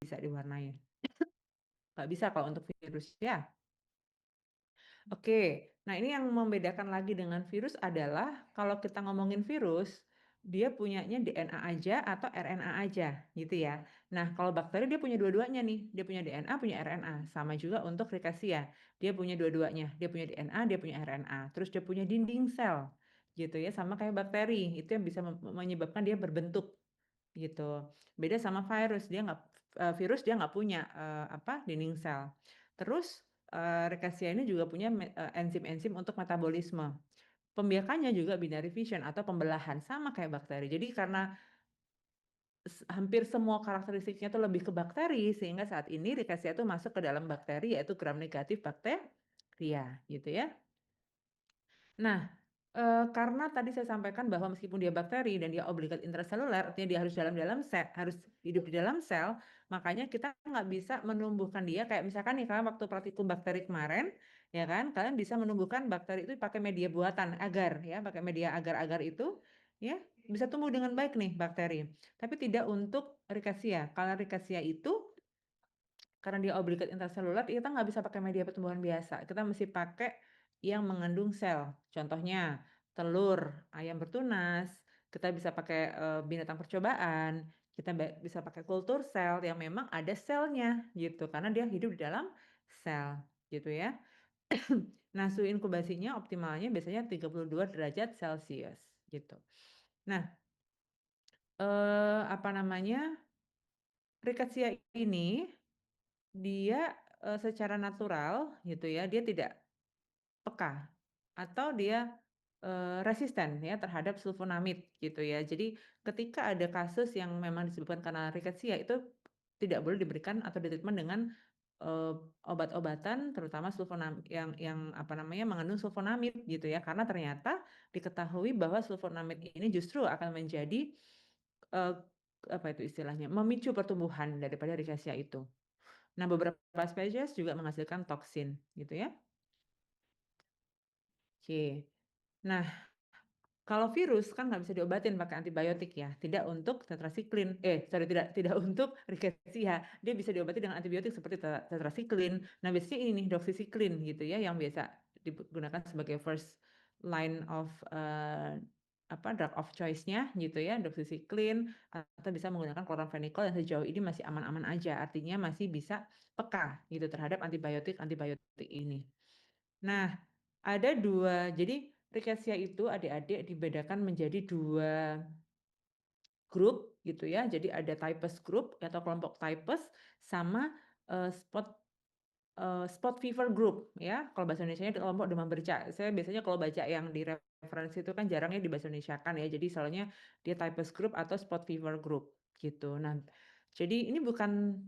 bisa diwarnai. Nggak bisa kalau untuk virus ya. Oke, nah ini yang membedakan lagi dengan virus adalah kalau kita ngomongin virus, dia punyanya DNA aja atau RNA aja gitu ya. Nah kalau bakteri dia punya dua-duanya nih, dia punya DNA, punya RNA. Sama juga untuk Rickettsia, dia punya dua-duanya, dia punya DNA, dia punya RNA. Terus dia punya dinding sel gitu ya, sama kayak bakteri, itu yang bisa menyebabkan dia berbentuk gitu. Beda sama virus, virus dia nggak punya dinding sel. Terus Rickettsia ini juga punya enzim-enzim untuk metabolisme. Pembiakannya juga binary fission atau pembelahan sama kayak bakteri. Jadi karena hampir semua karakteristiknya itu lebih ke bakteri, sehingga saat ini Rickettsia itu masuk ke dalam bakteri, yaitu gram negatif bakteria gitu ya. Nah, karena tadi saya sampaikan bahwa meskipun dia bakteri dan dia obligat intraseluler, artinya dia harus harus hidup di dalam sel, makanya kita nggak bisa menumbuhkan dia kayak misalkan nih kalian waktu praktikum bakteri kemarin, ya kan, kalian bisa menumbuhkan bakteri itu pakai media buatan agar ya, pakai media agar-agar itu ya bisa tumbuh dengan baik nih bakteri. Tapi tidak untuk Rickettsia. Kalau Rickettsia itu karena dia obligat intraseluler, kita nggak bisa pakai media pertumbuhan biasa. Kita mesti pakai yang mengandung sel. Contohnya telur ayam bertunas, kita bisa pakai binatang percobaan, kita bisa pakai kultur sel yang memang ada selnya gitu, karena dia hidup di dalam sel gitu ya. Nah, suhu inkubasinya optimalnya biasanya 32 derajat Celcius gitu. Nah, apa namanya? Rickettsia ini dia secara natural gitu ya, dia tidak peka atau dia resisten ya terhadap sulfonamid gitu ya. Jadi ketika ada kasus yang memang disebabkan karena rickettsia itu tidak boleh diberikan atau ditreatment dengan obat-obatan terutama sulfonamid yang mengandung sulfonamid gitu ya. Karena ternyata diketahui bahwa sulfonamid ini justru akan menjadi eh, apa itu istilahnya, memicu pertumbuhan daripada rickettsia itu. Nah, beberapa spesies juga menghasilkan toksin gitu ya. Oke. Nah, kalau virus kan nggak bisa diobatin pakai antibiotik ya, tidak untuk tetrasiklin, tidak untuk rickettsia, dia bisa diobati dengan antibiotik seperti tetrasiklin. Nah biasanya ini nih doxycycline gitu ya, yang biasa digunakan sebagai first line of drug of choice-nya gitu ya, doxycycline, atau bisa menggunakan chloramphenicol yang sejauh ini masih aman-aman aja, artinya masih bisa peka gitu terhadap antibiotik ini. Nah, ada dua, jadi rickettsia itu adik-adik dibedakan menjadi dua grup gitu ya. Jadi ada types group atau kelompok types sama spot fever group ya. Kalau bahasa Indonesianya kelompok demam bercak. Saya biasanya kalau baca yang di referensi itu kan jarangnya di bahasa Indonesia kan ya. Jadi soalnya dia types group atau spot fever group gitu. Nah, jadi ini bukan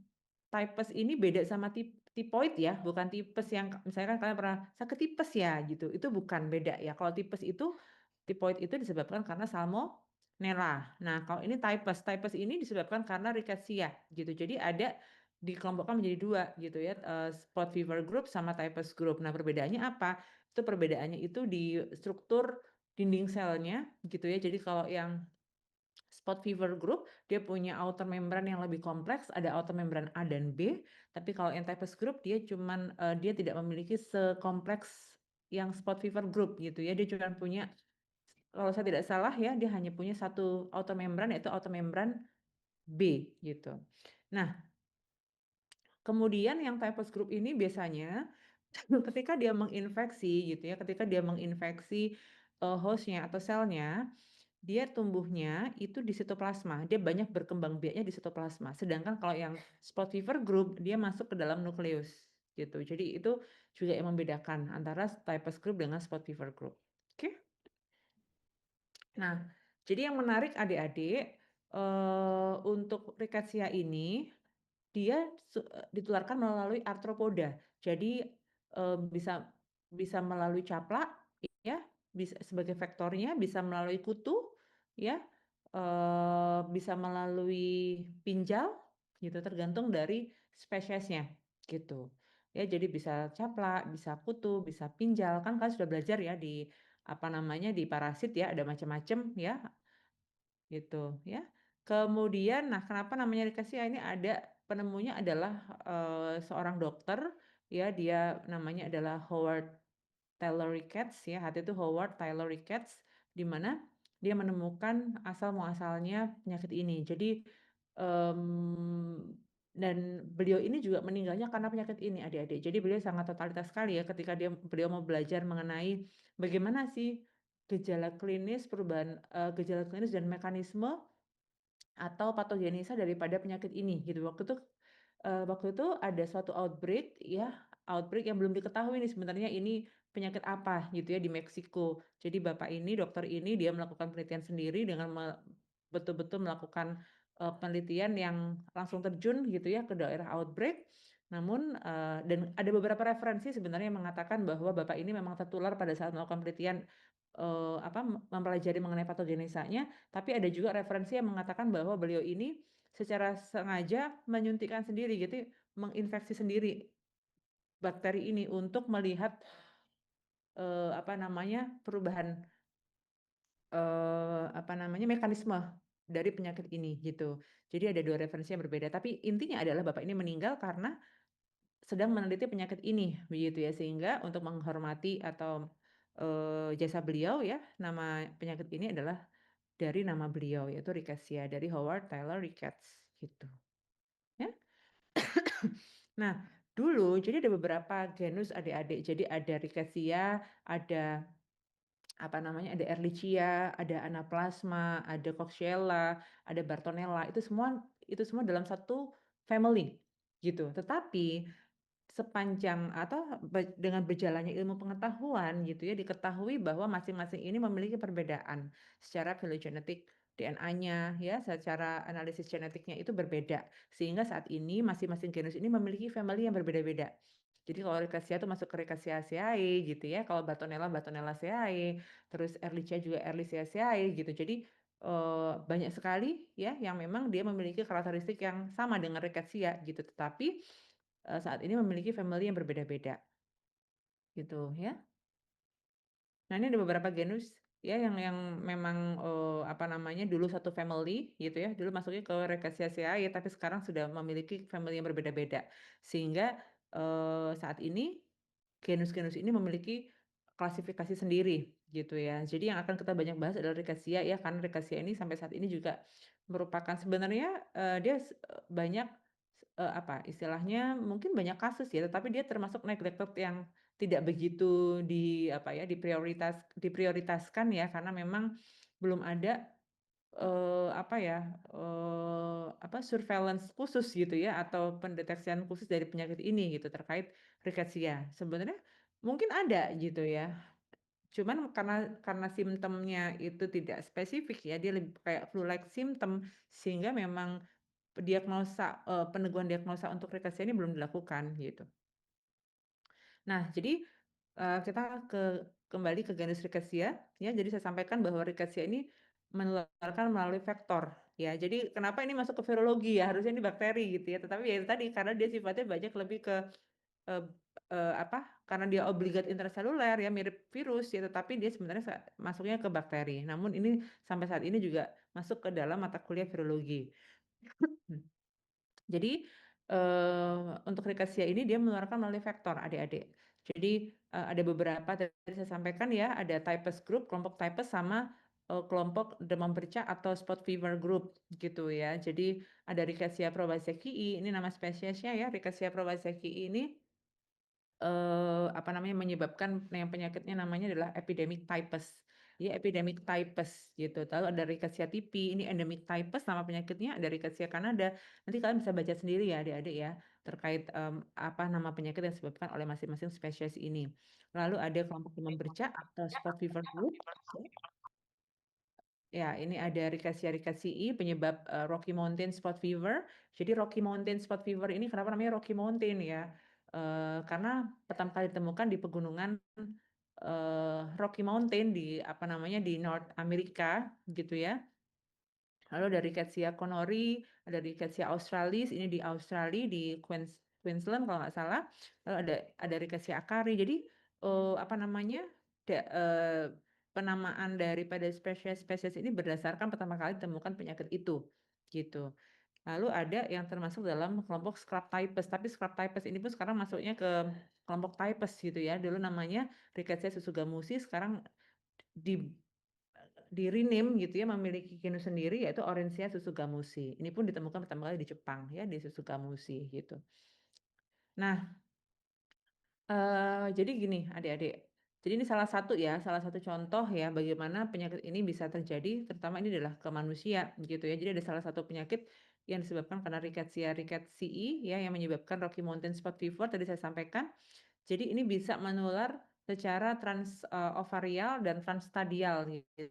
types ini beda sama tipoid ya, bukan tipes yang misalnya kan kalian pernah sakit tipes ya gitu. Itu bukan beda ya. Kalau tipes itu tipoid itu disebabkan karena salmonella. Nah, kalau ini types ini disebabkan karena rickettsia gitu. Jadi ada dikelompokkan menjadi dua gitu ya, spot fever group sama types group. Nah, perbedaannya apa? Itu perbedaannya itu di struktur dinding selnya gitu ya. Jadi kalau yang spot fever group dia punya outer membran yang lebih kompleks, ada outer membran A dan B. Tapi kalau yang types group dia tidak memiliki sekompleks yang spot fever group gitu ya. Dia cuma punya, kalau saya tidak salah ya, dia hanya punya satu outer membran yaitu outer membran B gitu. Nah, kemudian yang types group ini biasanya ketika dia menginfeksi gitu ya, ketika dia menginfeksi hostnya atau selnya, dia tumbuhnya itu di sitoplasma. Dia banyak berkembang biaknya di sitoplasma. Sedangkan kalau yang spot fever group, dia masuk ke dalam nukleus gitu. Jadi itu juga yang membedakan antara types group dengan spot fever group. Oke. Nah, jadi yang menarik adik-adik untuk rickettsia ini dia ditularkan melalui arthropoda. Jadi bisa bisa melalui caplak ya, bisa sebagai vektornya, bisa melalui kutu ya, bisa melalui pinjal gitu tergantung dari spesiesnya gitu. Ya, jadi bisa caplak, bisa kutu, bisa pinjal. Kan kalian sudah belajar ya di di parasit ya, ada macam-macam ya gitu ya. Kemudian nah kenapa namanya rickettsia ini ada penemunya adalah seorang dokter, ya dia namanya adalah Howard Taylor Ricketts ya, HT itu Howard Taylor Ricketts, di mana dia menemukan asal muasalnya penyakit ini. Jadi dan beliau ini juga meninggalnya karena penyakit ini adik-adik. Jadi beliau sangat totalitas sekali ya ketika beliau mau belajar mengenai bagaimana sih gejala klinis perubahan gejala klinis dan mekanisme atau patogenesa daripada penyakit ini gitu. Waktu itu ada suatu outbreak ya, outbreak yang belum diketahui nih sebenarnya ini penyakit apa gitu ya di Meksiko. Jadi bapak ini, dokter ini dia melakukan penelitian sendiri dengan betul-betul melakukan penelitian yang langsung terjun gitu ya ke daerah outbreak. Namun dan ada beberapa referensi sebenarnya yang mengatakan bahwa bapak ini memang tertular pada saat melakukan penelitian mempelajari mengenai patogenesanya, tapi ada juga referensi yang mengatakan bahwa beliau ini secara sengaja menyuntikkan sendiri gitu, menginfeksi sendiri bakteri ini untuk melihat perubahan mekanisme dari penyakit ini gitu. Jadi ada dua referensi yang berbeda. Tapi intinya adalah bapak ini meninggal karena sedang meneliti penyakit ini begitu ya. Sehingga untuk menghormati atau jasa beliau ya, nama penyakit ini adalah dari nama beliau yaitu Rickettsia dari Howard Taylor Ricketts gitu. Ya. Nah, dulu jadi ada beberapa genus adik-adik. Jadi ada Rickettsia, ada ada Ehrlichia, ada Anaplasma, ada Coxiella, ada Bartonella. Itu semua dalam satu family gitu. Tetapi sepanjang atau dengan berjalannya ilmu pengetahuan gitu ya, diketahui bahwa masing-masing ini memiliki perbedaan secara filogenetik DNA-nya ya, secara analisis genetiknya itu berbeda. Sehingga saat ini masing-masing genus ini memiliki family yang berbeda-beda. Jadi kalau Rickettsia itu masuk ke Rickettsiaceae gitu ya, kalau Bartonella Bartonellaceae, terus Ehrlichia juga Ehrlichiaceae gitu. Jadi banyak sekali ya yang memang dia memiliki karakteristik yang sama dengan Rickettsia gitu. Tetapi saat ini memiliki family yang berbeda-beda gitu ya. Nah, ini ada beberapa genus ya yang memang dulu satu family gitu ya. Dulu masuknya ke Rickettsiaceae tapi sekarang sudah memiliki family yang berbeda-beda. Sehingga saat ini genus-genus ini memiliki klasifikasi sendiri gitu ya. Jadi yang akan kita banyak bahas adalah Rickettsia ya, karena Rickettsia ini sampai saat ini juga merupakan sebenarnya dia banyak istilahnya mungkin banyak kasus ya, tetapi dia termasuk neglected yang tidak begitu diprioritaskan ya, karena memang belum ada surveillance khusus gitu ya, atau pendeteksian khusus dari penyakit ini gitu terkait rickettsia. Sebenarnya mungkin ada gitu ya, cuman karena simptomnya itu tidak spesifik ya, dia lebih kayak flu-like symptom, sehingga memang peneguhan diagnosa untuk rickettsia ini belum dilakukan gitu. Nah, jadi kita kembali ke genus Rickettsia ya. Jadi saya sampaikan bahwa Rickettsia ini menularkan melalui vektor ya. Jadi kenapa ini masuk ke virologi ya? Harusnya ini bakteri gitu ya. Tetapi ya itu tadi karena dia sifatnya banyak lebih ke eh, karena dia obligat intraseluler ya, mirip virus ya, tetapi dia sebenarnya masuknya ke bakteri. Namun ini sampai saat ini juga masuk ke dalam mata kuliah virologi. Jadi untuk rickettsia ini dia menularkan melalui vektor adik-adik. Jadi ada beberapa tadi saya sampaikan ya, ada types group, kelompok types sama kelompok demam bercak atau spot fever group gitu ya. Jadi ada Rickettsia prowazekii, ini nama spesiesnya ya, Rickettsia prowazekii ini menyebabkan yang penyakitnya namanya adalah epidemic typhus. Ya, epidemic typhus gitu. Lalu ada Rickettsia tipi, ini endemic typhus nama penyakitnya, ada Rickettsia Kanada. Nanti kalian bisa baca sendiri ya adik-adik ya, terkait apa nama penyakit yang disebabkan oleh masing-masing spesies ini. Lalu ada kelompok demam bercak atau spot fever group. Ya, ini ada Rickettsia rickettsii penyebab Rocky Mountain Spot Fever. Jadi Rocky Mountain Spot Fever ini kenapa namanya Rocky Mountain ya? Karena pertama kali ditemukan di pegunungan Rocky Mountain di North Amerika gitu ya. Lalu ada Rickettsia connori, ada Rickettsia australis, ini di Australia di Queensland kalau nggak salah. Lalu ada Rickettsia akari. Jadi da- eh, penamaan daripada spesies-spesies ini berdasarkan pertama kali ditemukan penyakit itu gitu. Lalu ada yang termasuk dalam kelompok scrub types, tapi scrub types ini pun sekarang masuknya ke kelompok types gitu ya. Dulu namanya Rickettsia susugamusi, sekarang di rename gitu ya, memiliki genus sendiri yaitu Orencia susugamusi. Ini pun ditemukan pertama kali di Jepang ya, di Susugamushi gitu. Nah, jadi gini adik-adik, jadi ini salah satu ya, salah satu contoh ya bagaimana penyakit ini bisa terjadi, terutama ini adalah ke manusia gitu ya. Jadi ada salah satu penyakit yang disebabkan karena Rickettsia rickettsii ya, yang menyebabkan Rocky Mountain Spot Fever tadi saya sampaikan. Jadi ini bisa menular secara ovarial dan transstadial gitu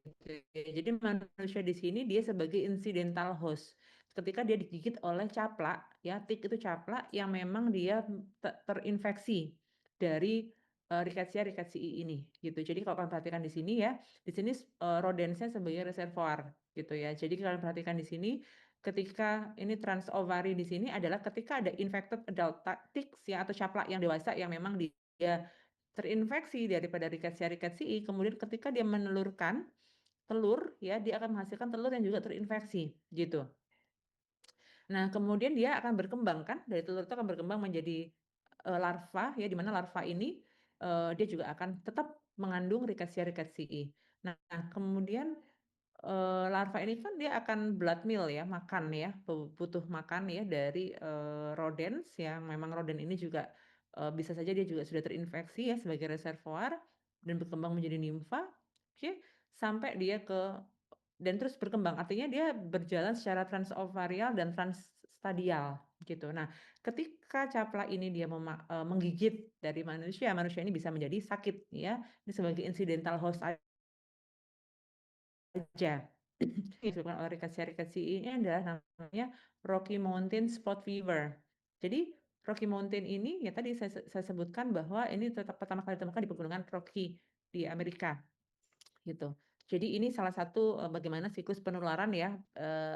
ya. Jadi manusia di sini dia sebagai incidental host. Ketika dia digigit oleh caplak, ya tik itu caplak yang memang dia terinfeksi dari Rickettsia rickettsii ini gitu. Jadi kalau kalian perhatikan di sini ya, di sini rodensnya sebagai reservoir gitu ya. Jadi kalian perhatikan di sini ketika ini trans ovari di sini adalah ketika ada infected adult ticks ya atau caplak yang dewasa yang memang dia terinfeksi daripada Rickettsia rickettsii, kemudian ketika dia menelurkan telur ya dia akan menghasilkan telur yang juga terinfeksi gitu. Nah, kemudian dia akan berkembang kan, dari telur itu akan berkembang menjadi larva ya, di mana larva ini dia juga akan tetap mengandung Rickettsia rickettsii. Nah, kemudian larva ini kan dia akan blood meal ya, makan ya, butuh makan ya dari rodents yang memang rodent ini juga bisa saja dia juga sudah terinfeksi ya sebagai reservoir dan berkembang menjadi nimfa, oke, sampai dia ke dan terus berkembang. Artinya dia berjalan secara transovarial dan transstadial gitu. Nah, ketika capla ini dia menggigit dari manusia, manusia ini bisa menjadi sakit ya. Ini sebagai incidental host aja. Disebabkan oleh Rickettsia ini adalah namanya Rocky Mountain Spot Fever. Jadi Rocky Mountain ini ya tadi saya sebutkan bahwa ini tetap pertama kali ditemukan di pegunungan Rocky di Amerika gitu. Jadi ini salah satu bagaimana siklus penularan ya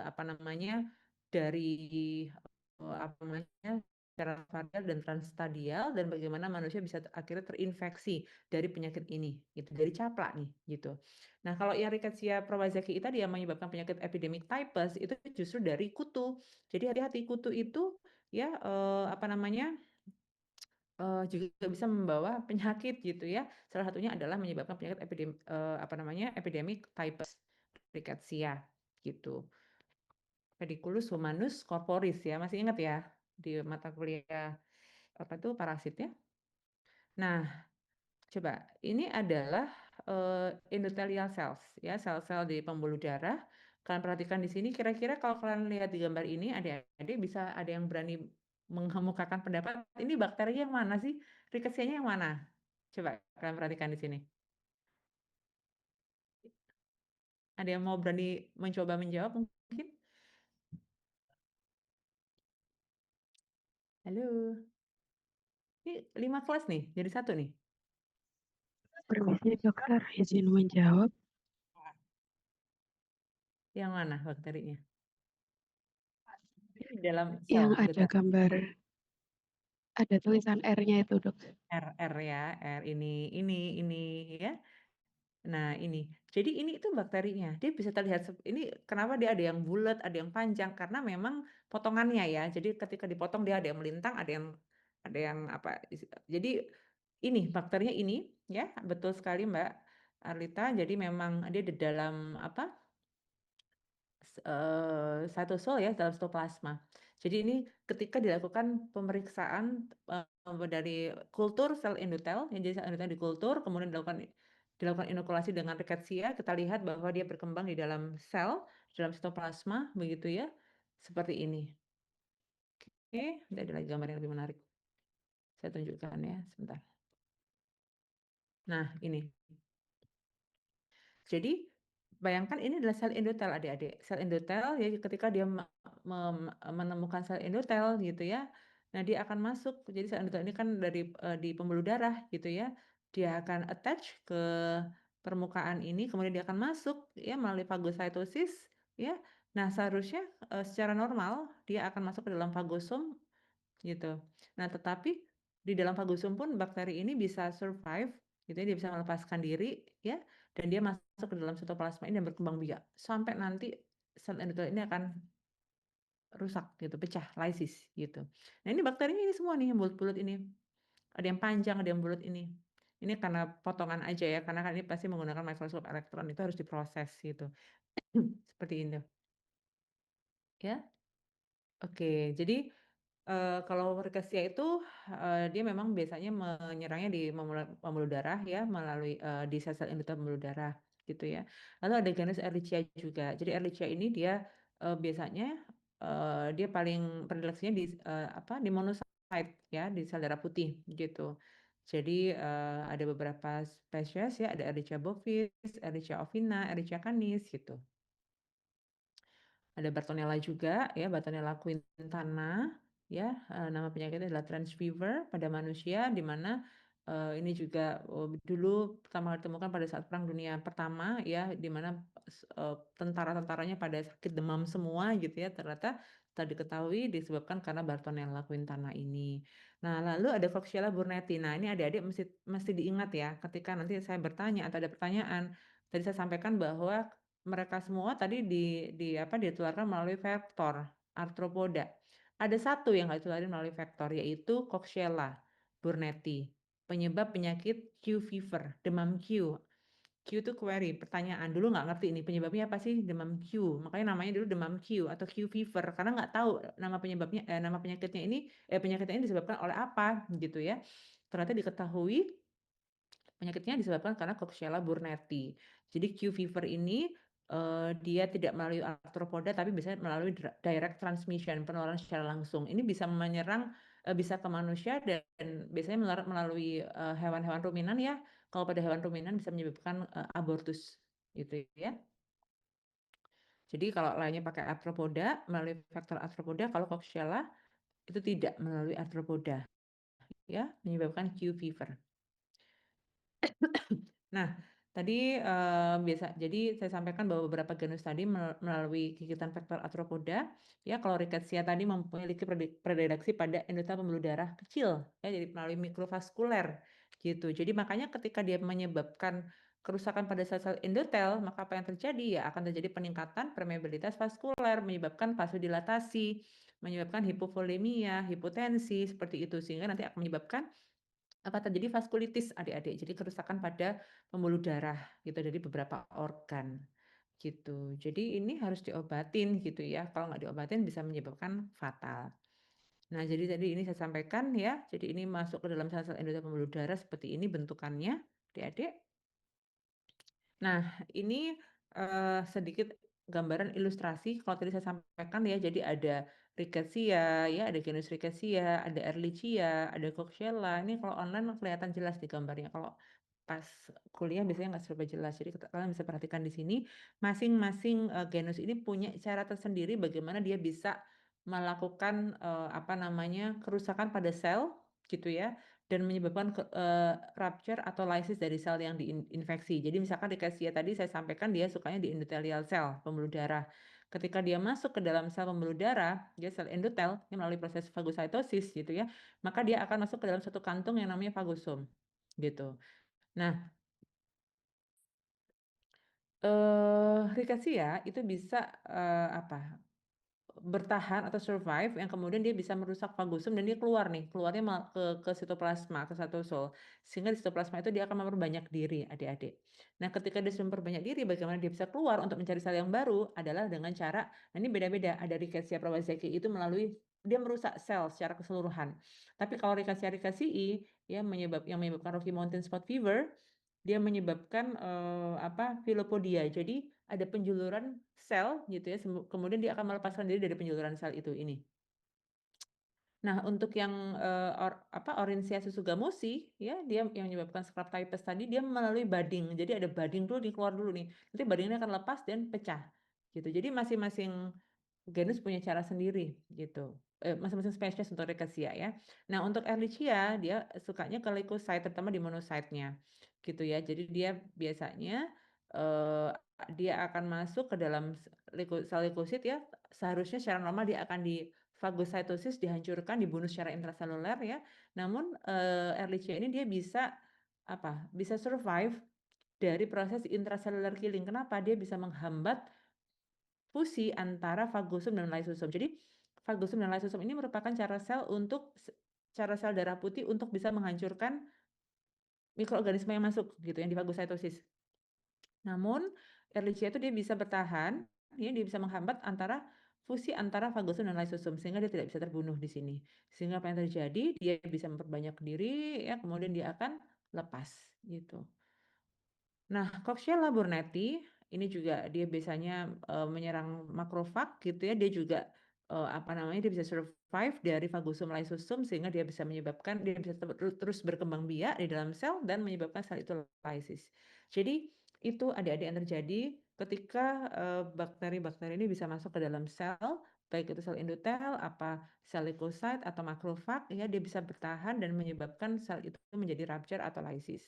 apa namanya dari apa namanya secara varial dan transstadial dan bagaimana manusia bisa akhirnya terinfeksi dari penyakit ini gitu dari caplak nih gitu. Nah, kalau yang Rickettsia prowazekii tadi yang menyebabkan penyakit epidemic typhus itu justru dari kutu. Jadi hati-hati kutu itu ya apa namanya juga bisa membawa penyakit gitu ya. Salah satunya adalah menyebabkan penyakit apa namanya epidemic typhus rickettsia gitu. Pediculus humanus corporis ya, masih ingat ya di mata kuliah apa tuh parasit ya. Nah, coba ini adalah endothelial cells ya, sel-sel di pembuluh darah. Kalian perhatikan di sini kira-kira kalau kalian lihat di gambar ini adik-adik bisa ada yang berani mengemukakan pendapat ini bakteri yang mana sih? Rickettsia-nya yang mana? Coba kalian perhatikan di sini. Ada yang mau berani mencoba menjawab mungkin? Halo. Ini 5 kelas nih, jadi satu nih. Permisi dokter, izin menjawab. Yang mana bakterinya? Ini dalam Yang sel ada endotel. gambar, ada tulisan R-nya itu dok. R ya, R ini ya. Nah, ini. Jadi ini itu bakterinya. Dia bisa terlihat ini kenapa dia ada yang bulat, ada yang panjang karena memang potongannya ya. Jadi ketika dipotong dia ada yang melintang, ada yang apa. Jadi ini bakterinya ini ya, betul sekali Mbak Arlita. Jadi memang dia di dalam apa? Cytosol ya dalam sitoplasma. Jadi ini ketika dilakukan pemeriksaan dari kultur sel endotel, yang jadi sel endotel dikultur, kemudian dilakukan inokulasi dengan rickettsia, kita lihat bahwa dia berkembang di dalam sel, dalam sitoplasma, begitu ya, seperti ini. Oke, ada lagi gambar yang lebih menarik. Saya tunjukkan ya, sebentar. Nah, ini. Jadi bayangkan ini adalah sel endotel adik-adik. Sel endotel ya ketika dia menemukan sel endotel gitu ya. Nah, dia akan masuk. Jadi sel endotel ini kan dari di pembuluh darah gitu ya. Dia akan attach ke permukaan ini kemudian dia akan masuk ya melalui fagositosis ya. Nah, seharusnya secara normal dia akan masuk ke dalam fagosom gitu. Nah, tetapi di dalam fagosum pun bakteri ini bisa survive gitu ya, dia bisa melepaskan diri ya dan dia masuk ke dalam sitoplasma ini dan berkembang biak sampai nanti sel endotel ini akan rusak gitu, pecah, lysis gitu. Nah ini bakterinya ini semua nih yang bulat-bulat ini, ada yang panjang, ada yang bulat ini. Ini karena potongan aja ya, karena kan ini pasti menggunakan mikroskop elektron, itu harus diproses gitu. Seperti itu, ya. Oke, jadi, kalau rickettsia itu, dia memang biasanya menyerangnya di pembuluh darah ya, melalui, di sel-sel endotel pembuluh darah, gitu ya. Lalu ada genus Ehrlichia juga. Jadi Ehrlichia ini dia, biasanya, dia paling predileksinya di apa, di monocyte ya, di sel darah putih, gitu. Jadi, ada beberapa spesies ya, ada Ehrlichia bovis, Ehrlichia ovina, Ehrlichia canis, gitu. Ada Bartonella juga ya, Bartonella quintana ya, nama penyakitnya adalah trench fever pada manusia di mana, ini juga, dulu pertama kali ditemukan pada saat Perang Dunia Pertama ya, di mana tentara-tentaranya pada sakit demam semua gitu ya, ternyata setelah diketahui disebabkan karena Bartonella quintana ini. Nah, lalu ada Coxiella burnetii. Nah, ini adik-adik mesti mesti diingat ya, ketika nanti saya bertanya atau ada pertanyaan, tadi saya sampaikan bahwa mereka semua tadi di apa, ditularkan melalui vektor, arthropoda. Ada satu yang nggak ditularin melalui vektor, yaitu Coxiella burnetii, penyebab penyakit Q fever, demam Q. Q itu query, pertanyaan. Dulu nggak ngerti ini penyebabnya apa sih demam Q, makanya namanya dulu demam Q atau Q fever, karena nggak tahu nama penyebabnya nama penyakitnya ini penyakitnya ini disebabkan oleh apa, gitu ya. Ternyata diketahui penyakitnya disebabkan karena Coxiella burnetii. Jadi Q fever ini, dia tidak melalui arthropoda tapi biasanya melalui direct transmission, penularan secara langsung. Ini bisa menyerang, bisa ke manusia dan biasanya menular melalui, hewan-hewan ruminan ya. Kalau pada hewan ruminan bisa menyebabkan, abortus gitu ya. Jadi kalau lainnya pakai arthropoda, melalui faktor arthropoda, kalau Coxiella itu tidak melalui arthropoda ya, menyebabkan Q fever. Nah, tadi, jadi saya sampaikan bahwa beberapa genus tadi melalui gigitan vektor arthropoda, ya kalau Rickettsia tadi memiliki predileksi pada endotel pembuluh darah kecil, ya jadi melalui mikrovaskuler, gitu. Jadi makanya ketika dia menyebabkan kerusakan pada sel-sel endotel, maka apa yang terjadi? Ya akan terjadi peningkatan permeabilitas vaskuler, menyebabkan vasodilatasi, menyebabkan hipovolemia, hipotensi, seperti itu. Sehingga nanti akan menyebabkan apa terjadi vaskulitis adik-adik, jadi kerusakan pada pembuluh darah gitu dari beberapa organ gitu. Jadi ini harus diobatin gitu ya, kalau nggak diobatin bisa menyebabkan fatal. Nah, jadi tadi ini saya sampaikan ya, jadi ini masuk ke dalam sel-sel endotel pembuluh darah seperti ini bentukannya, adik-adik. Nah, ini, sedikit gambaran ilustrasi kalau tadi saya sampaikan ya, jadi ada Rickettsia ya, ada genus Rickettsia, ada Ehrlichia, ada Coxiella, ini kalau online kelihatan jelas di gambarnya, kalau pas kuliah biasanya nggak serba jelas. Jadi kalian bisa perhatikan di sini, masing-masing, genus ini punya cara tersendiri bagaimana dia bisa melakukan, apa namanya, kerusakan pada sel gitu ya, dan menyebabkan rupture atau lysis dari sel yang diinfeksi. Jadi misalkan Rickettsia tadi saya sampaikan dia sukanya di endothelial cell, pembuluh darah. Ketika dia masuk ke dalam sel pembuluh darah, dia sel endotel, ini melalui proses fagositosis gitu ya, maka dia akan masuk ke dalam satu kantung yang namanya fagosom, gitu. Nah, Rickettsia itu bisa, apa, bertahan atau survive yang kemudian dia bisa merusak fagosum dan dia keluar nih, keluarnya ke sitoplasma, ke cytosol. Sehingga di sitoplasma itu dia akan memperbanyak diri, adik-adik. Nah, ketika dia sudah memperbanyak diri, bagaimana dia bisa keluar untuk mencari sel yang baru adalah dengan cara, nah ini beda-beda. Ada Rickettsia prowazekii itu melalui dia merusak sel secara keseluruhan. Tapi kalau Rickettsia rickettsii ya yang menyebabkan Rocky Mountain Spot Fever, dia menyebabkan, apa, filopodia. Jadi ada penjuluran sel gitu ya, kemudian dia akan melepaskan diri dari penjuluran sel itu ini. Nah, untuk yang, apa, Orencia susugamosi ya, dia yang menyebabkan scrub types tadi dia melalui budding. Jadi ada budding dulu nih, keluar dulu nih. Nanti budding-nya akan lepas dan pecah, gitu. Jadi masing-masing genus punya cara sendiri gitu, masing-masing spesies untuk Rickettsia ya. Nah untuk Ehrlichia dia sukanya ke leukocyte terutama di monocyte-nya gitu ya. Jadi dia biasanya, eee, dia akan masuk ke dalam sel leukosit ya, seharusnya secara normal dia akan fagositosis dihancurkan, dibunuh secara intraseluler ya. Namun, Ehrlichia ini dia bisa apa, bisa survive dari proses intracellular killing. Kenapa? Dia bisa menghambat fusi antara fagosum dan lysosum. Jadi fagosum dan lysosome ini merupakan cara sel darah putih untuk bisa menghancurkan mikroorganisme yang masuk gitu yang di fagositosis. Namun Ehrlichia itu dia bisa bertahan, ya dia bisa menghambat fusi antara fagosum dan lysosome sehingga dia tidak bisa terbunuh di sini. Sehingga apa yang terjadi, dia bisa memperbanyak diri ya, kemudian dia akan lepas gitu. Nah, Coxiella burnetii ini juga dia biasanya, menyerang makrofag gitu ya, dia juga, dia bisa survive dari fagosum lysosome sehingga dia bisa terus berkembang biak di dalam sel dan menyebabkan sel itu lysis. Jadi itu adik-adik yang terjadi ketika, bakteri-bakteri ini bisa masuk ke dalam sel, baik itu sel endotel, sel leukosit atau makrofag ya, dia bisa bertahan dan menyebabkan sel itu menjadi rupture atau lysis,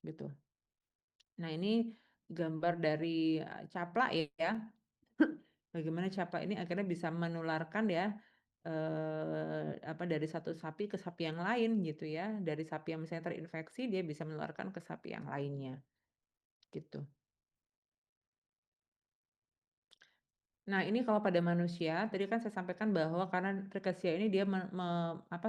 gitu. Nah, ini gambar dari, caplak ya. Bagaimana caplak ini akhirnya bisa menularkan ya, dari satu sapi ke sapi yang lain gitu ya. Dari sapi yang misalnya terinfeksi, dia bisa menularkan ke sapi yang lainnya, gitu. Nah, ini kalau pada manusia, tadi kan saya sampaikan bahwa karena rickettsia ini dia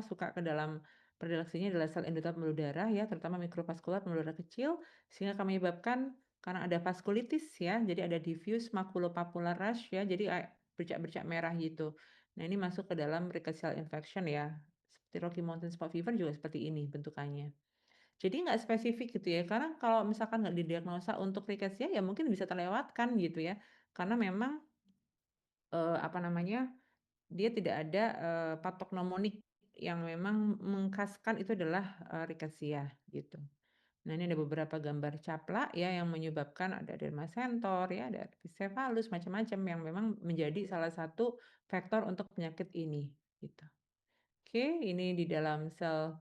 suka ke dalam produksinya adalah sel endotel pembuluh darah ya, terutama mikrovaskular pembuluh darah kecil, sehingga akan menyebabkan karena ada vaskulitis ya, jadi ada diffuse maculopapular rash ya, jadi bercak-bercak merah gitu. Nah, ini masuk ke dalam rickettsial infection ya. Seperti Rocky Mountain Spot Fever juga seperti ini bentukannya. Jadi nggak spesifik gitu ya, karena kalau misalkan nggak didiagnosa untuk rickettsia ya mungkin bisa terlewatkan gitu ya. Karena memang dia tidak ada, patok mnemonik yang memang mengkhaskan itu adalah, rickettsia gitu. Nah, ini ada beberapa gambar caplak ya yang menyebabkan ada dermacentor ya, ada epicephalus, macam-macam yang memang menjadi salah satu faktor untuk penyakit ini, gitu. Oke, ini di dalam sel,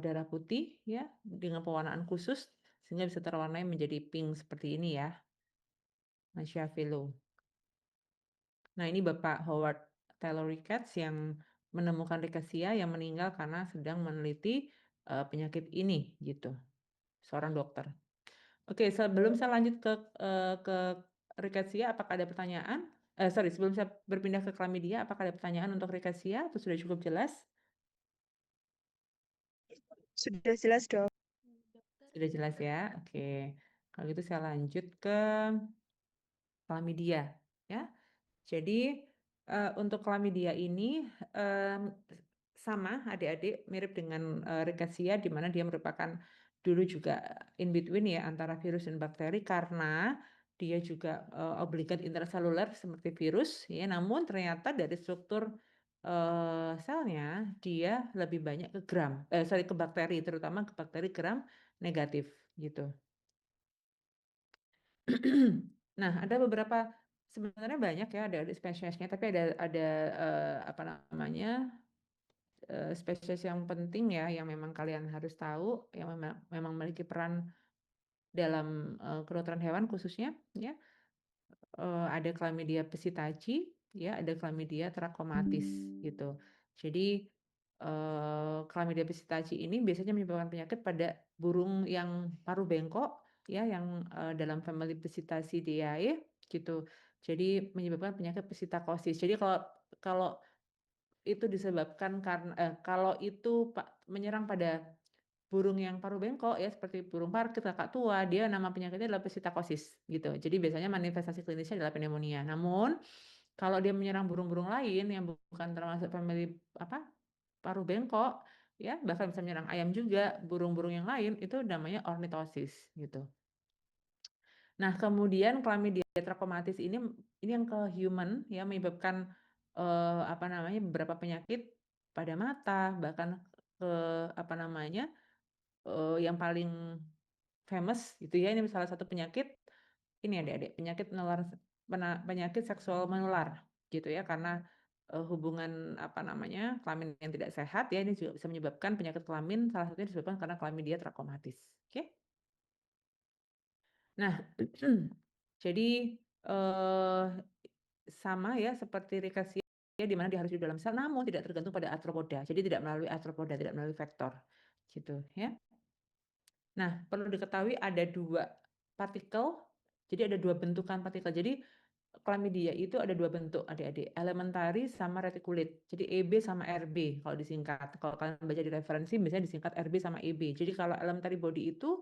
darah putih ya, dengan pewarnaan khusus sehingga bisa terwarnai menjadi pink seperti ini ya, Masyavello. Nah, ini Bapak Howard Taylor Ricketts yang menemukan rickettsia yang meninggal karena sedang meneliti, penyakit ini gitu, seorang dokter. Oke, sebelum saya lanjut ke rickettsia apakah ada pertanyaan? Sebelum saya berpindah ke chlamydia apakah ada pertanyaan untuk rickettsia atau sudah cukup jelas? Sudah jelas, Dok. Sudah jelas ya? Oke. Kalau gitu saya lanjut ke chlamydia ya. Jadi, untuk chlamydia ini, sama adik-adik mirip dengan, rickettsia di mana dia merupakan dulu juga in between ya antara virus dan bakteri karena dia juga, obligat intraseluler seperti virus ya, namun ternyata dari struktur, selnya dia lebih banyak ke bakteri, terutama ke bakteri gram negatif gitu. Nah, ada beberapa sebenarnya banyak ya, ada spesiesnya, tapi ada, spesies yang penting ya, yang memang kalian harus tahu, yang memang memiliki peran dalam, kedokteran hewan khususnya ya, ada Chlamydia psittaci ya, ada Chlamydia trachomatis gitu. Jadi, Chlamydia psittaci ini biasanya menyebabkan penyakit pada burung yang paruh bengkok ya, yang, dalam famili Psittacidae gitu. Jadi menyebabkan penyakit psittacosis. Jadi kalau kalau itu disebabkan kalau itu menyerang pada burung yang paruh bengkok ya, seperti burung parkit, kakak tua, dia nama penyakitnya adalah psittacosis gitu. Jadi biasanya manifestasi klinisnya adalah pneumonia. Namun kalau dia menyerang burung-burung lain yang bukan termasuk famili paruh bengkok ya, bahkan bisa menyerang ayam juga, burung-burung yang lain itu namanya ornitosis gitu. Nah, kemudian Chlamydia trachomatis ini yang ke human ya menyebabkan, beberapa penyakit pada mata, bahkan ke yang paling famous gitu ya, ini salah satu penyakit ini adik-adik, penyakit seksual menular gitu ya, karena, hubungan kelamin yang tidak sehat ya, ini juga bisa menyebabkan penyakit kelamin, salah satunya disebabkan karena Chlamydia trachomatis, oke? Nah, jadi, eee, sama ya seperti rickettsia di mana dia harus di dalam sel, namun tidak tergantung pada arthropoda. Jadi tidak melalui arthropoda, tidak melalui vektor, gitu ya. Nah, perlu diketahui ada 2 partikel, jadi ada 2 bentukan partikel. Jadi, chlamydia itu ada 2 bentuk adik-adik, elementary sama reticulate. Jadi EB sama RB kalau disingkat. Kalau kalian baca di referensi biasanya disingkat RB sama EB. Jadi kalau elementary body itu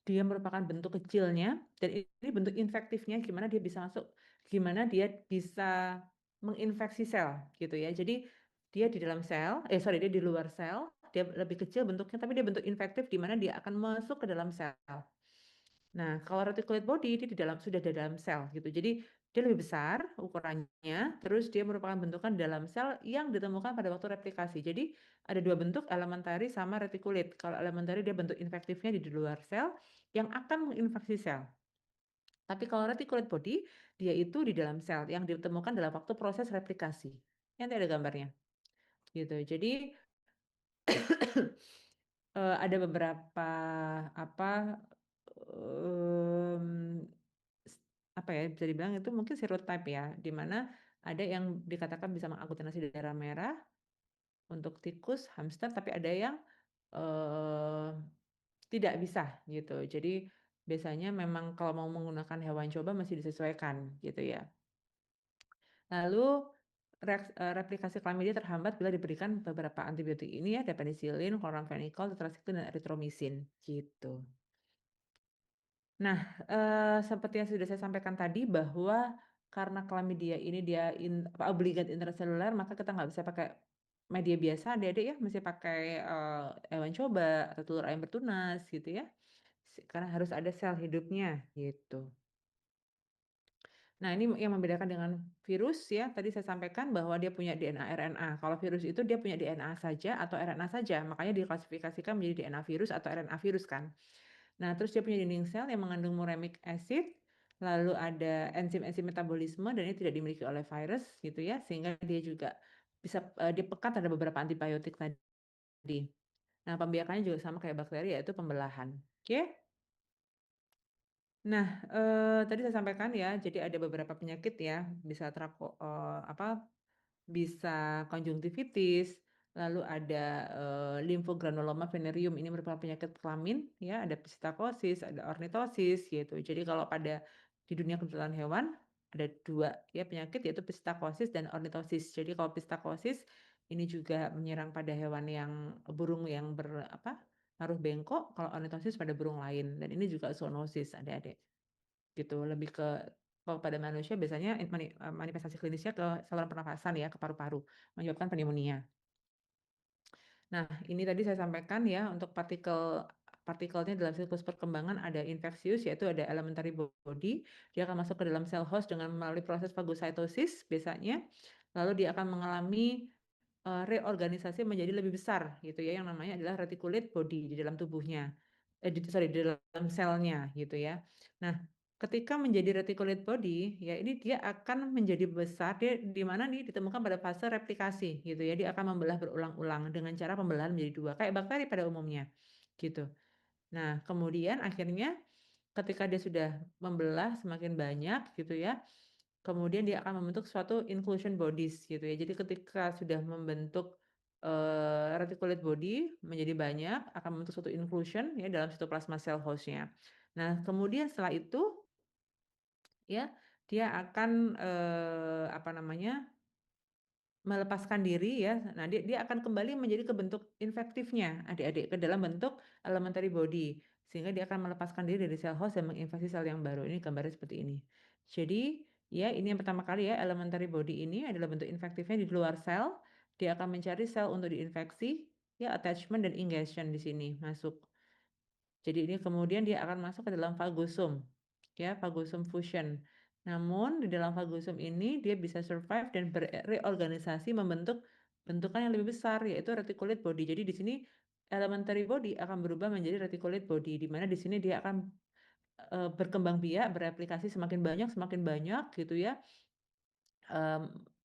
dia merupakan bentuk kecilnya dan ini bentuk infektifnya gimana dia bisa masuk, gimana dia bisa menginfeksi sel gitu ya. Jadi dia di dalam sel, dia di luar sel, dia lebih kecil bentuknya tapi dia bentuk infektif di mana dia akan masuk ke dalam sel. Nah, kalau reticulate body dia sudah di dalam sel gitu. Jadi dia lebih besar ukurannya, terus dia merupakan bentukan dalam sel yang ditemukan pada waktu replikasi. Jadi ada 2 bentuk, elementary sama reticulate. Kalau elementary dia bentuk infektifnya di luar sel yang akan menginfeksi sel. Tapi kalau reticulate body dia itu di dalam sel yang ditemukan dalam waktu proses replikasi. Nanti ada gambarnya. Gitu. Jadi ada beberapa apa ya, bisa dibilang itu mungkin serotype ya, di mana ada yang dikatakan bisa mengaglutinasi darah merah untuk tikus, hamster, tapi ada yang tidak bisa gitu. Jadi biasanya memang kalau mau menggunakan hewan coba masih disesuaikan gitu ya. Lalu replikasi chlamydia terhambat bila diberikan beberapa antibiotik ini ya, ada penisilin, chloramphenicol, tetracycline, dan erythromycin gitu. Nah, seperti yang sudah saya sampaikan tadi bahwa karena chlamydia ini dia obligat intraseluler, maka kita nggak bisa pakai media biasa adik-adik ya, mesti pakai hewan coba atau telur ayam bertunas gitu ya. Karena harus ada sel hidupnya gitu. Nah, ini yang membedakan dengan virus ya, tadi saya sampaikan bahwa dia punya DNA RNA. Kalau virus itu dia punya DNA saja atau RNA saja, makanya diklasifikasikan menjadi DNA virus atau RNA virus kan. Nah, terus dia punya dinding sel yang mengandung muramic acid, lalu ada enzim-enzim metabolisme dan ini tidak dimiliki oleh virus gitu ya, sehingga dia juga bisa dia pekat terhadap beberapa antibiotik tadi. Nah, pembiakannya juga sama kayak bakteri yaitu pembelahan. Oke? Nah, tadi saya sampaikan ya, jadi ada beberapa penyakit ya, bisa bisa konjungtivitis, lalu ada limfogranuloma venereum, ini merupakan penyakit kelamin ya, ada psittacosis, ada ornitosis gitu. Jadi kalau di dunia kedokteran hewan ada 2 ya penyakit yaitu psittacosis dan ornitosis. Jadi kalau psittacosis ini juga menyerang pada hewan yang burung yang paruh bengkok, kalau ornitosis pada burung lain dan ini juga zoonosis adik-adik. Gitu, lebih ke kalau pada manusia biasanya manifestasi klinisnya ke saluran pernafasan ya, ke paru-paru, menyebabkan pneumonia. Nah, ini tadi saya sampaikan ya, untuk partikelnya dalam siklus perkembangan ada infeksius, yaitu ada elementary body, dia akan masuk ke dalam sel host dengan melalui proses fagositosis biasanya, lalu dia akan mengalami reorganisasi menjadi lebih besar gitu ya, yang namanya adalah reticulate body di dalam tubuhnya. Di dalam selnya gitu ya. Nah, ketika menjadi reticulate body, ya ini dia akan menjadi besar, dia di mana nih ditemukan pada fase replikasi gitu ya. Dia akan membelah berulang-ulang dengan cara pembelahan menjadi 2, kayak bakteri pada umumnya gitu. Nah, kemudian akhirnya ketika dia sudah membelah semakin banyak gitu ya, kemudian dia akan membentuk suatu inclusion bodies gitu ya. Jadi ketika sudah membentuk reticulate body menjadi banyak, akan membentuk suatu inclusion ya dalam sitoplasma cell host-nya. Nah, kemudian setelah itu ya dia akan melepaskan diri ya. Nah, dia akan kembali menjadi ke bentuk infektifnya adik-adik, ke dalam bentuk elementary body. Sehingga dia akan melepaskan diri dari sel host dan menginfeksi sel yang baru. Ini gambarnya seperti ini. Jadi, ya ini yang pertama kali ya, elementary body ini adalah bentuk infektifnya di luar sel. Dia akan mencari sel untuk diinfeksi, ya attachment dan ingestion di sini masuk. Jadi ini kemudian dia akan masuk ke dalam fagosum, ya fagosum fusion. Namun di dalam fagosum ini dia bisa survive dan bereorganisasi membentuk bentukan yang lebih besar yaitu reticulate body. Jadi di sini elementary body akan berubah menjadi reticulate body di mana di sini dia akan berkembang biak, bereplikasi semakin banyak gitu ya.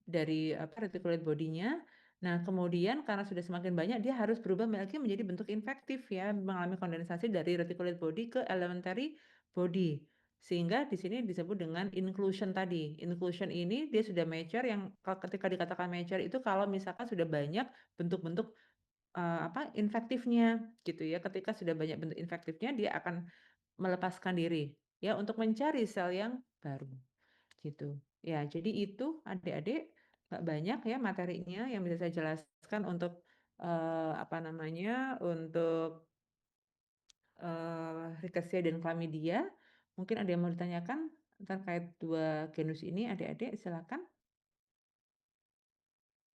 Dari reticulate body-nya. Nah, kemudian karena sudah semakin banyak dia harus berubah lagi menjadi bentuk infektif ya, mengalami kondensasi dari reticulate body ke elementary body. Sehingga di sini disebut dengan inclusion tadi. Inclusion ini dia sudah mature yang ketika dikatakan mature itu kalau misalkan sudah banyak bentuk-bentuk infektifnya gitu ya. Ketika sudah banyak bentuk infektifnya dia akan melepaskan diri ya untuk mencari sel yang baru gitu. Ya, jadi itu adik-adik nggak banyak ya materinya yang bisa saya jelaskan untuk apa namanya untuk rickettsia dan chlamydia. Mungkin ada yang mau ditanyakan terkait dua genus ini, adik-adik silakan.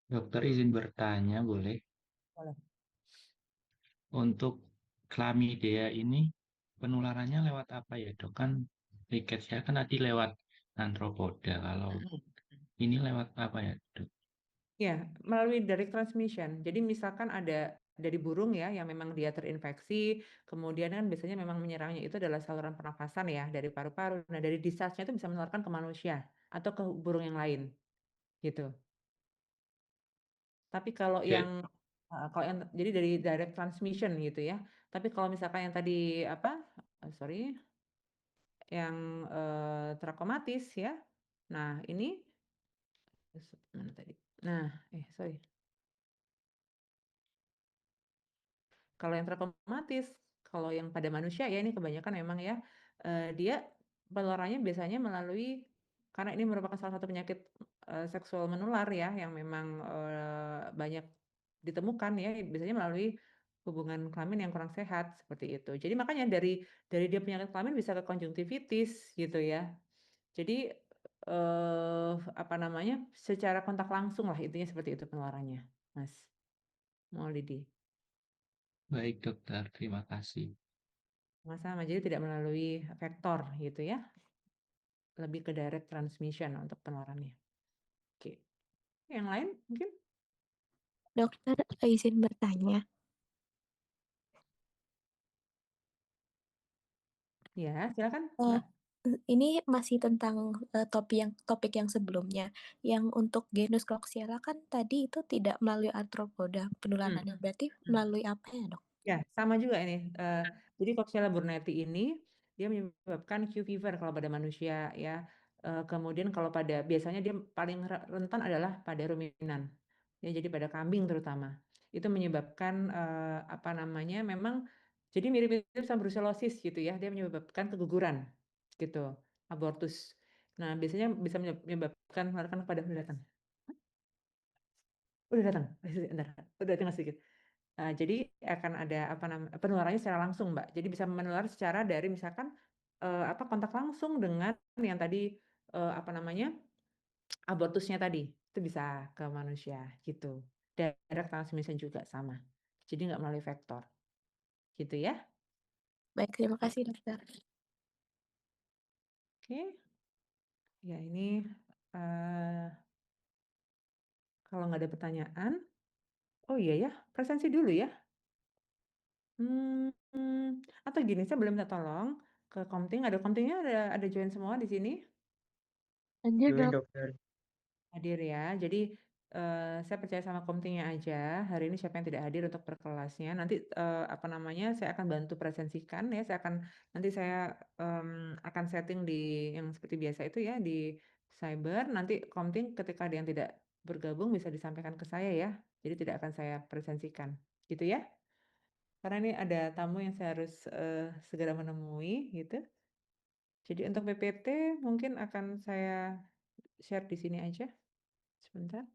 Dokter izin bertanya boleh? Boleh. Untuk chlamydia ini penularannya lewat apa ya dok? Kan rickettsia kan tadi lewat arthropoda. Kalau ini lewat apa ya dok? Ya, melalui direct transmission. Jadi misalkan ada dari burung ya yang memang dia terinfeksi, kemudian kan biasanya memang menyerangnya itu adalah saluran pernafasan ya dari paru-paru. Nah, dari discharge-nya itu bisa menularkan ke manusia atau ke burung yang lain gitu. Tapi kalau yang jadi dari direct transmission gitu ya. Tapi kalau misalkan yang tadi apa? Sorry, yang trakomatis ya. Nah, ini mana tadi? Nah, sorry. Kalau yang trakomatis, kalau yang pada manusia ya ini kebanyakan memang ya, dia penularannya biasanya melalui karena ini merupakan salah satu penyakit, seksual menular ya yang memang, banyak ditemukan ya, biasanya melalui hubungan kelamin yang kurang sehat, seperti itu. Jadi makanya dari dia penyakit kelamin bisa ke konjungtivitis gitu ya. Jadi, apa namanya, secara kontak langsung lah intinya seperti itu penularannya, Mas Maulidi. Baik dokter, terima kasih. Sama-sama, jadi tidak melalui vektor gitu ya, lebih ke direct transmission untuk penularannya. Oke, yang lain mungkin? Dokter, izin bertanya. Ya, silakan, Eh, Mbak. Ini masih tentang topik yang sebelumnya. Yang untuk genus Klebsiella kan tadi itu tidak melalui arthropoda penularannya. Berarti melalui apa ya, Dok? Ya, sama juga ini. Jadi Coxiella burnetii ini dia menyebabkan Q fever kalau pada manusia ya. Kemudian kalau biasanya dia paling rentan adalah pada ruminan. Ya, jadi pada kambing terutama. Itu menyebabkan apa namanya? Memang jadi mirip-mirip sama brucellosis gitu ya. Dia menyebabkan keguguran gitu, abortus. Nah, biasanya bisa menyebabkan melarikan pada udah datang. Udah datang. Bentar, udah tinggal sedikit. Jadi akan ada penularannya secara langsung, Mbak. Jadi bisa menular secara dari misalkan kontak langsung dengan yang tadi apa namanya abortusnya tadi itu bisa ke manusia gitu. Direct transmission juga sama. Jadi nggak melalui vektor, gitu ya. Baik, terima kasih, Dokter. Oke. Ya ini kalau nggak ada pertanyaan, oh iya ya presensi dulu ya. Atau gini, saya boleh minta tolong ke Komting, ada Komtingnya ada join semua di sini? Lanjut, Join Dok. dokter. Hadir ya. Jadi saya percaya sama komtingnya aja. Hari ini siapa yang tidak hadir untuk per kelasnya. Nanti apa namanya? Saya akan bantu presensikan ya. Nanti saya akan setting di yang seperti biasa itu ya di cyber. Nanti komting ketika ada yang tidak bergabung bisa disampaikan ke saya ya. Jadi tidak akan saya presensikan. Gitu ya. Karena ini ada tamu yang saya harus segera menemui gitu. Jadi untuk PPT mungkin akan saya share di sini aja. Sebentar.